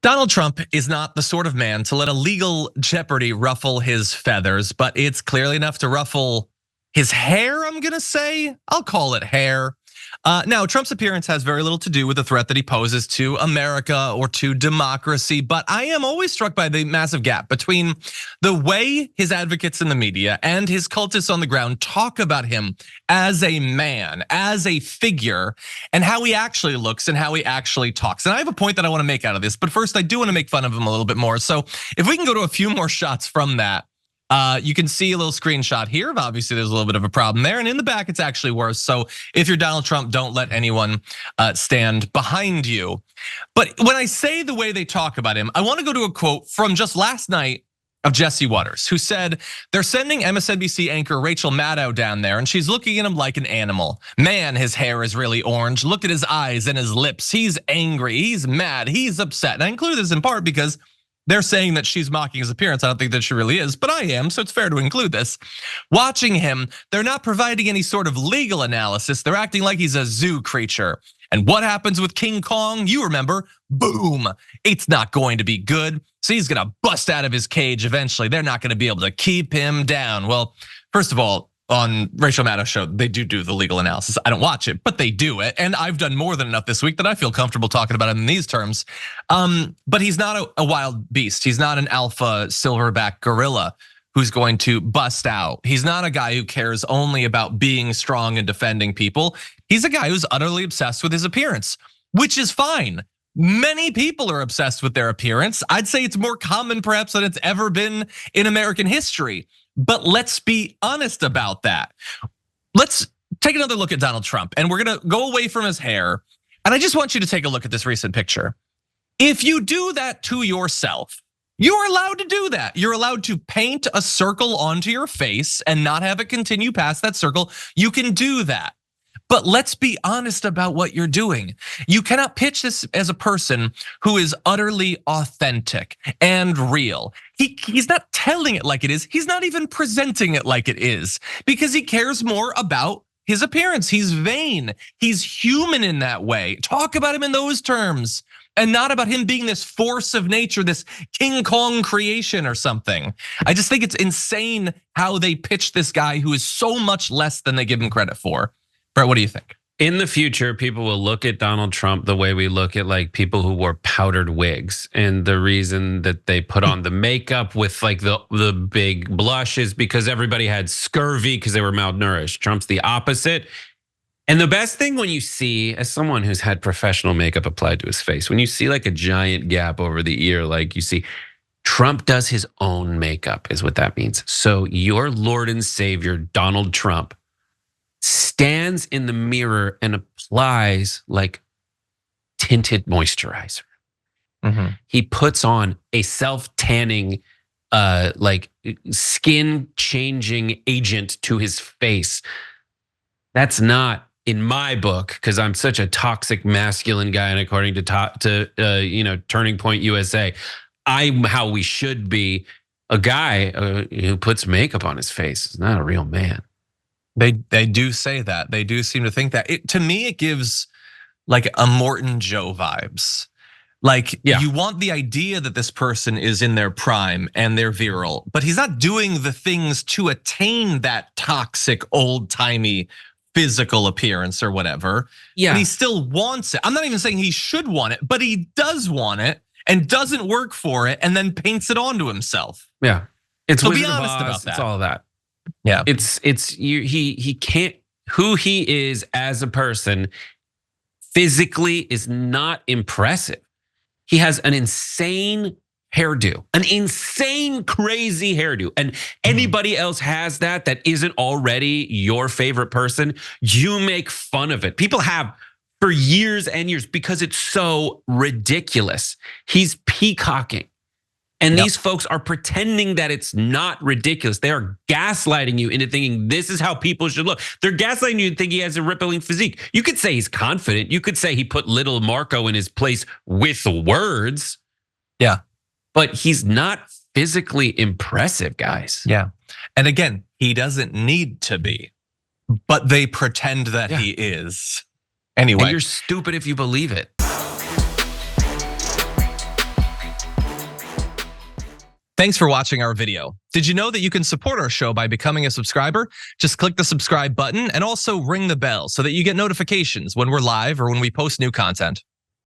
Donald Trump is not the sort of man to let a legal jeopardy ruffle his feathers, but it's clearly enough to ruffle his hair, I'm gonna say. I'll call it hair. Now, Trump's appearance has very little to do with the threat that he poses to America or to democracy, but I am always struck by the massive gap between the way his advocates in the media and his cultists on the ground talk about him as a man, as a figure, and how he actually looks and how he actually talks. And I have a point that I wanna make out of this, but first I do wanna make fun of him a little bit more. So if we can go to a few more shots from that. You can see a little screenshot here of obviously there's a little bit of a problem there, and in the back it's actually worse. So if you're Donald Trump, don't let anyone stand behind you. But when I say the way they talk about him, I want to go to a quote from just last night of Jesse Waters, who said they're sending MSNBC anchor Rachel Maddow down there, and she's looking at him like an animal. Man, his hair is really orange. Look at his eyes and his lips. He's angry, he's mad, he's upset. And I include this in part because they're saying that she's mocking his appearance. I don't think that she really is, but I am, so it's fair to include this. Watching him, they're not providing any sort of legal analysis. They're acting like he's a zoo creature. And what happens with King Kong? You remember, boom, it's not going to be good. So he's gonna bust out of his cage eventually. They're not gonna be able to keep him down. Well, first of all, on Rachel Maddow's show, they do the legal analysis. I don't watch it, but they do it. And I've done more than enough this week that I feel comfortable talking about it in these terms. But he's not a wild beast. He's not an alpha silverback gorilla who's going to bust out. He's not a guy who cares only about being strong and defending people. He's a guy who's utterly obsessed with his appearance, which is fine. Many people are obsessed with their appearance. I'd say it's more common perhaps than it's ever been in American history. But let's be honest about that. Let's take another look at Donald Trump, and we're gonna go away from his hair. And I just want you to take a look at this recent picture. If you do that to yourself, you're allowed to do that. You're allowed to paint a circle onto your face and not have it continue past that circle. You can do that. But let's be honest about what you're doing. You cannot pitch this as a person who is utterly authentic and real. He's not telling it like it is. He's not even presenting it like it is because he cares more about his appearance. He's vain. He's human in that way. Talk about him in those terms and not about him being this force of nature, this King Kong creation or something. I just think it's insane how they pitch this guy who is so much less than they give him credit for. Brett, what do you think? In the future, people will look at Donald Trump the way we look at like people who wore powdered wigs. And the reason that they put on the makeup with like the big blush is because everybody had scurvy because they were malnourished. Trump's the opposite. And the best thing when you see, as someone who's had professional makeup applied to his face, when you see like a giant gap over the ear, like you see, Trump does his own makeup is what that means. So your Lord and Savior, Donald Trump, stands in the mirror and applies like tinted moisturizer. He puts on a self-tanning, like skin changing agent to his face. That's not in my book, because I'm such a toxic masculine guy, and according to Turning Point USA, I'm how we should be. A guy who puts makeup on his face is not a real man. They do say that. They do seem to think that. To me, it gives like a Morton Joe vibes. Like you want the idea that this person is in their prime and they're virile, but he's not doing the things to attain that toxic old-timey physical appearance or whatever. Yeah. And he still wants it. I'm not even saying he should want it, but he does want it and doesn't work for it and then paints it onto himself. Yeah. It's so Wizard be honest of Oz, about that. It's all that. Yeah, he can't, who he is as a person physically is not impressive. He has an insane hairdo, an insane crazy hairdo. And anybody else has that isn't already your favorite person, you make fun of it. People have for years and years because it's so ridiculous. He's peacocking. And these folks are pretending that it's not ridiculous. They are gaslighting you into thinking this is how people should look. They're gaslighting you to think he has a rippling physique. You could say he's confident. You could say he put little Marco in his place with words. Yeah. But he's not physically impressive, guys. Yeah. And again, he doesn't need to be, but they pretend that he is. Anyway. And you're stupid if you believe it. Thanks for watching our video. Did you know that you can support our show by becoming a subscriber? Just click the subscribe button and also ring the bell so that you get notifications when we're live or when we post new content.